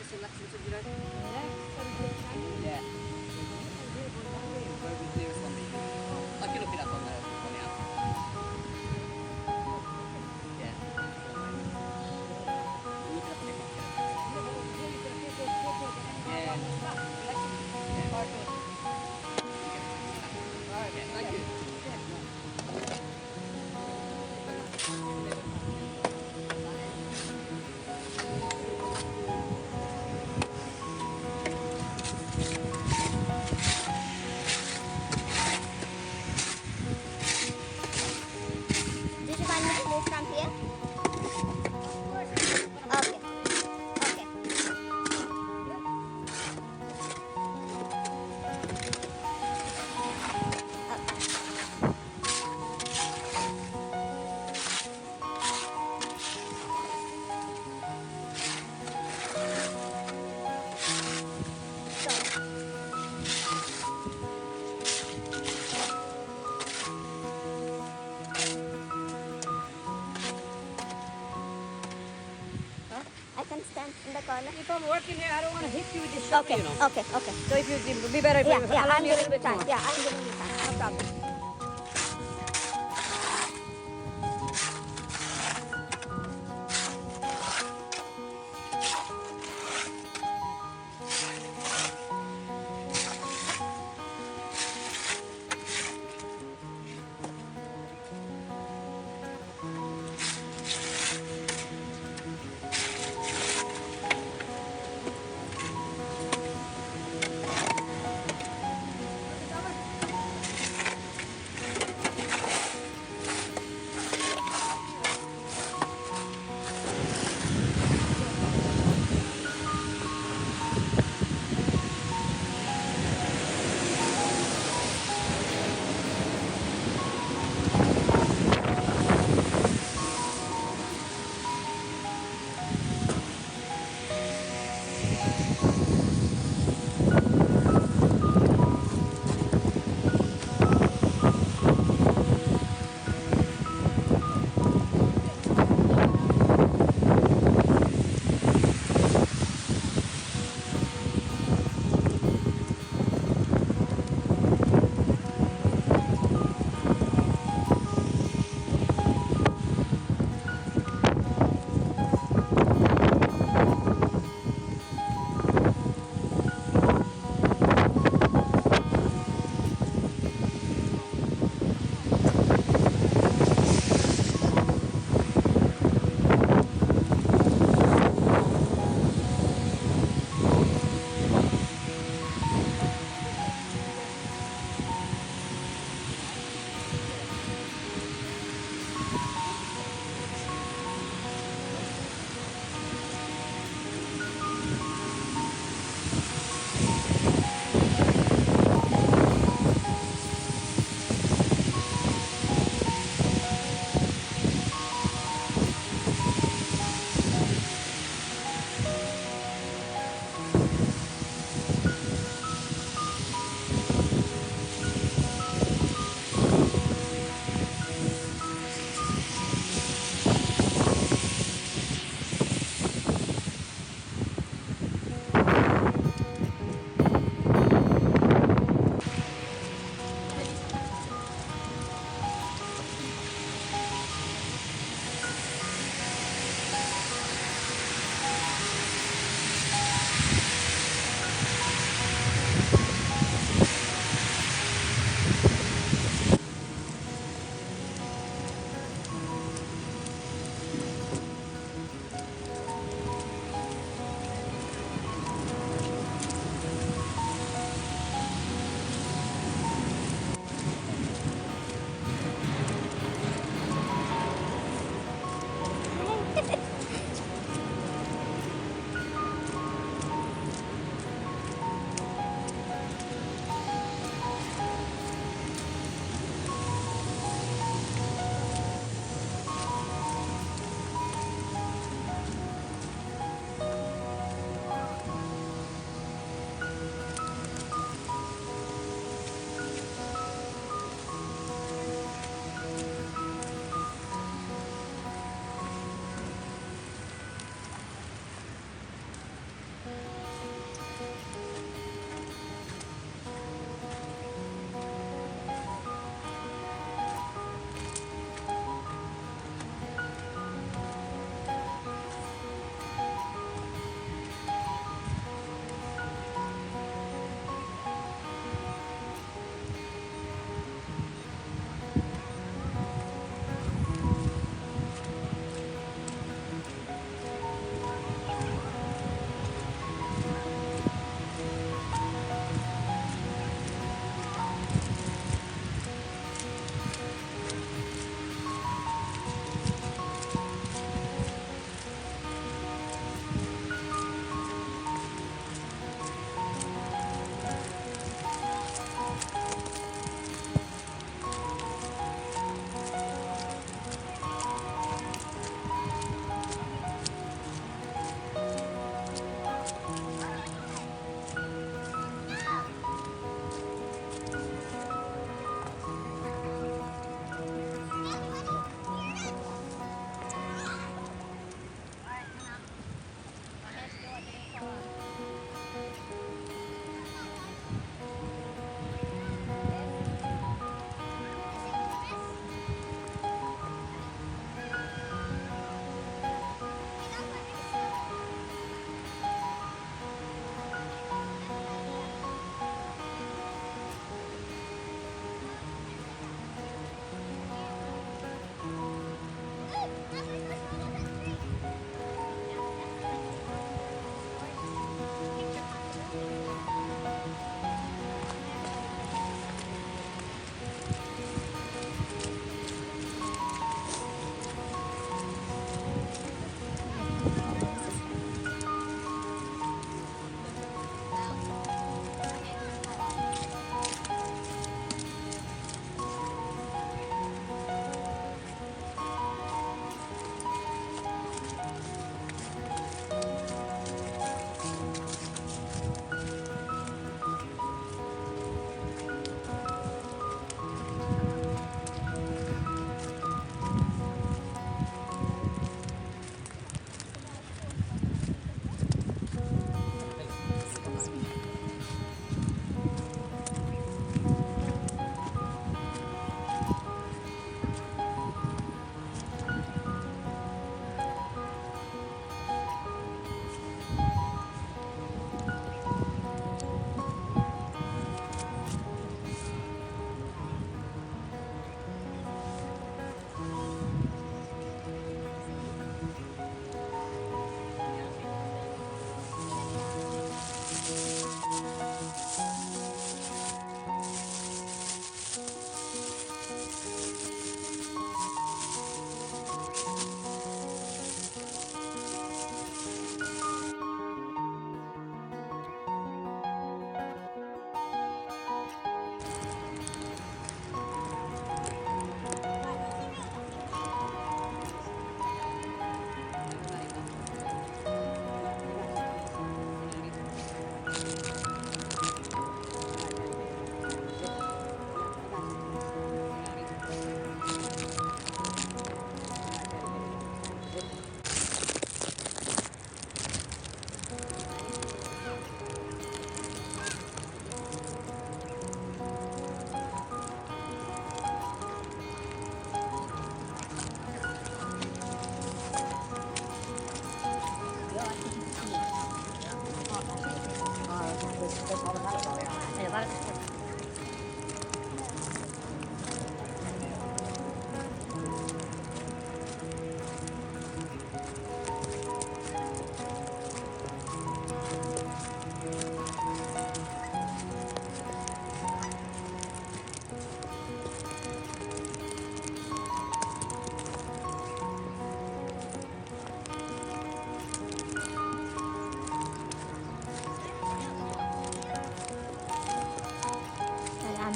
selection of your own. Yeah. Where was nearest one that you could... I can look it up on the app. Yeah. We'll look it up on the app. Yeah. Yeah. Alright, thank you. Did you want me to move from here? Okay. Okay. I can stand in the corner. If I'm working here, I don't want to hit you with this shovel, Okay. you know. Okay. Okay. So if you would be better if Yeah. you Yeah. allow I'm me a giving little you bit time. more. Yeah. I'm giving you time. No problem.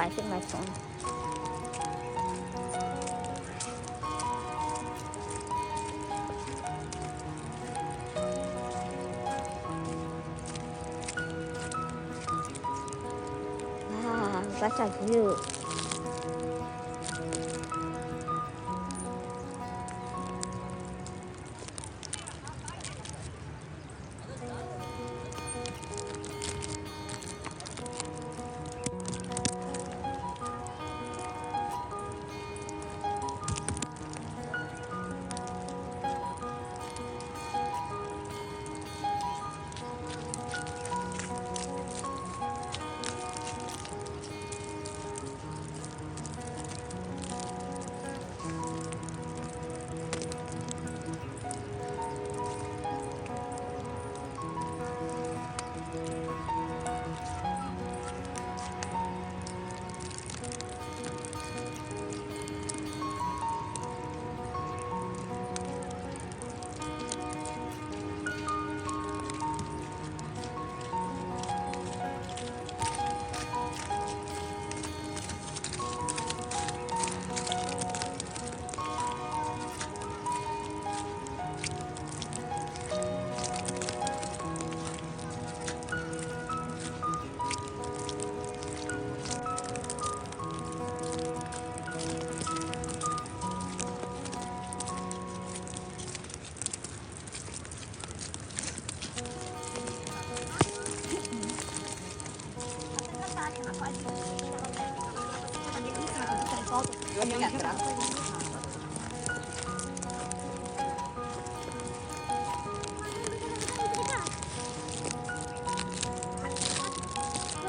I think my phone. Wow, what a view.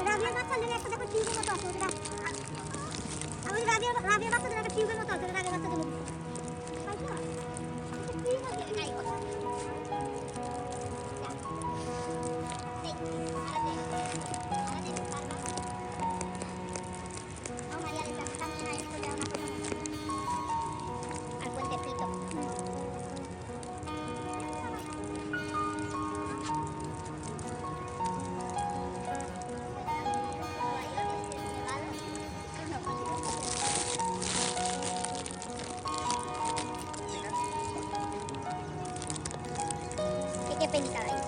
Rabiya বাচ্চাদের একটা দেখো টিউবের মতো আছে ওটা আমি রাবিয়া বাচ্চাদের একটা টিউবের মতো আছে রাবিয়া বাচ্চাদের মতো পাইছো এটা কি মধ্যে নাই কথা ¿Qué pensáis?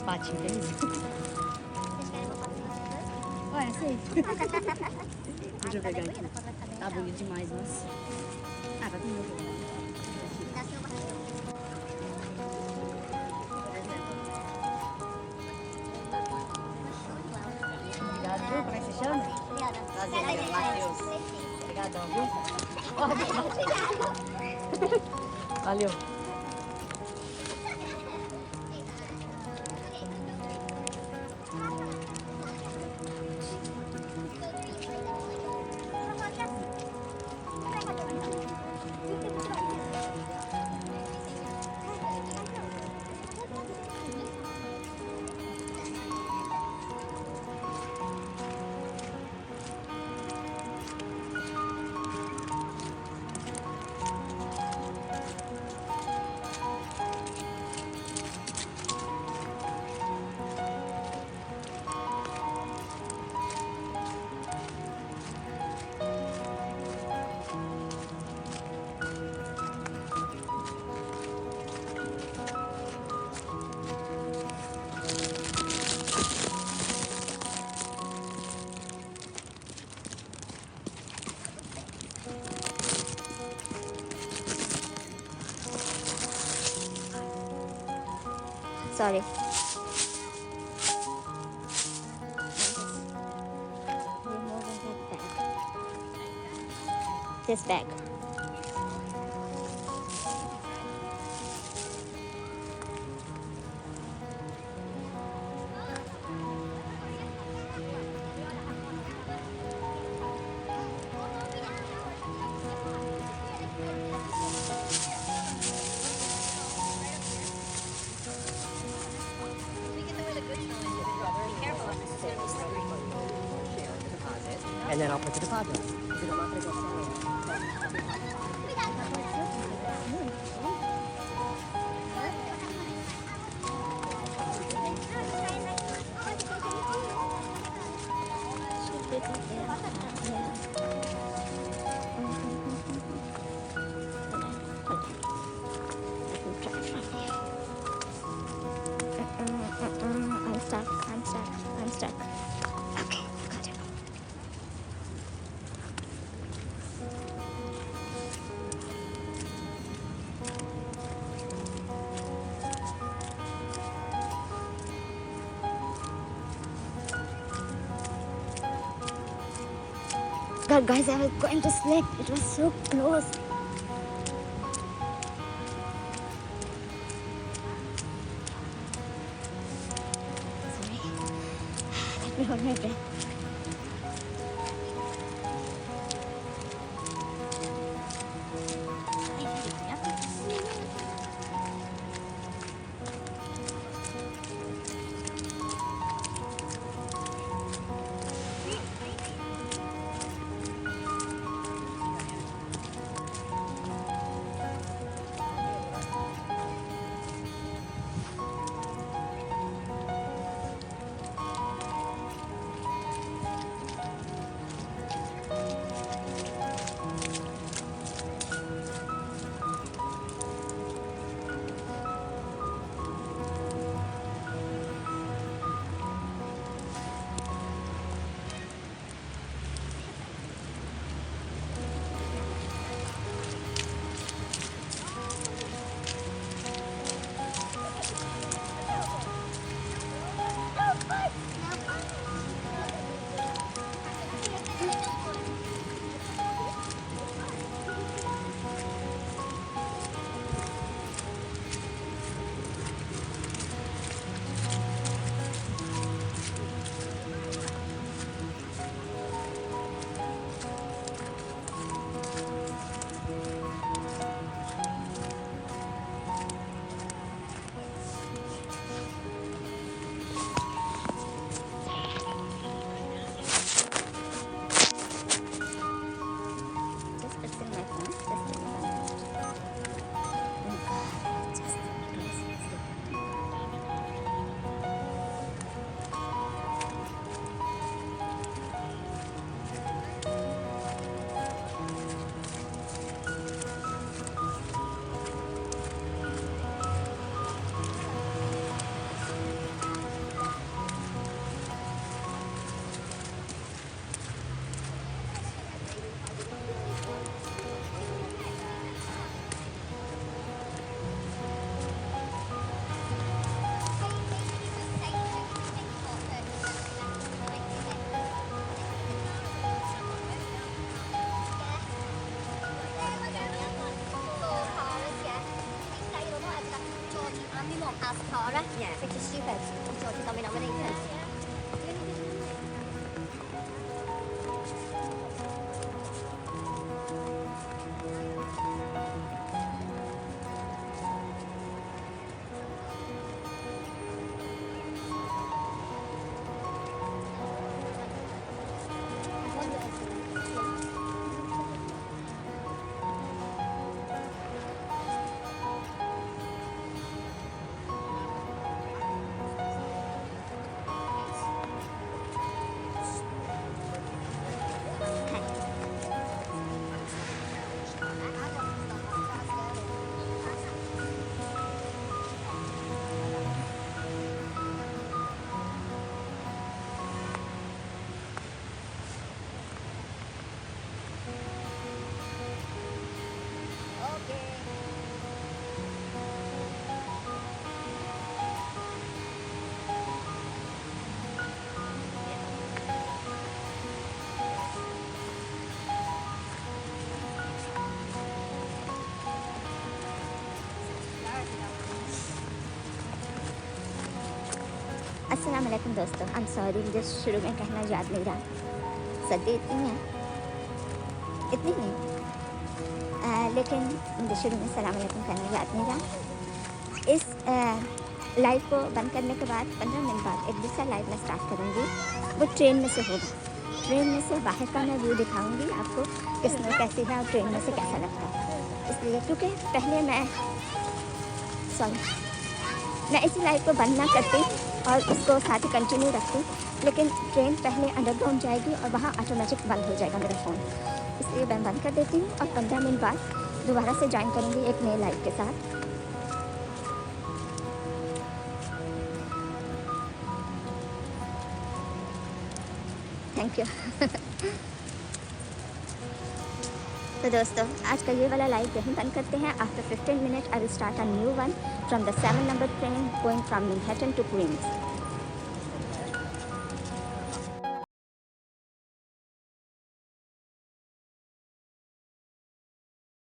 watching guys. Olha, sei. Deixa eu pegar aqui. Tá bonito demais, nossa. Ah, vai comer. Obrigado, viu? Como é que você chama? Prazer, Matheus. Obrigadão, viu? Valeu. Sorry. This bag. And then I'll put the deposit. So I'm not gonna go sell it. I'm stuck. Okay, got it. God, guys, I was going to slip. It was so close. Sorry. Let me hold my breath. ask Tara? Yeah. Which is stupid. So she's not been nominated. अस्सलाम वालेकुम दोस्तों, I am sorry मुझे शुरू में कहना याद नहीं रहा। सर्दी इतनी है, इतनी नहीं, लेकिन मुझे शुरू में सलाम वालेकुम कहना याद नहीं रहा। इस लाइव को बंद करने के बाद 15 मिनट बाद एक दूसरा लाइव मैं स्टार्ट करूँगी। वो ट्रेन में से होगा। ट्रेन में से बाहर का मैं व्यू दिखाऊँगी आपको, किसमें कैसी है और ट्रेन में से कैसा लगता है। इसलिए क्योंकि पहले मैं इसी लाइव को बंद ना करती और उसको साथ ही कंटिन्यू रखती, लेकिन ट्रेन पहले अंडरग्राउंड जाएगी और वहाँ ऑटोमेटिक बंद हो जाएगा मेरा फ़ोन। इसलिए मैं बंद कर देती हूँ और 15 मिनट बाद दोबारा से ज्वाइन करूँगी एक नए लाइव के साथ। Thank you. तो दोस्तों आज का ये वाला लाइव यहीं बंद करते हैं। After 15 minute I will start a new one from the 7 number train going from Manhattan to queen's.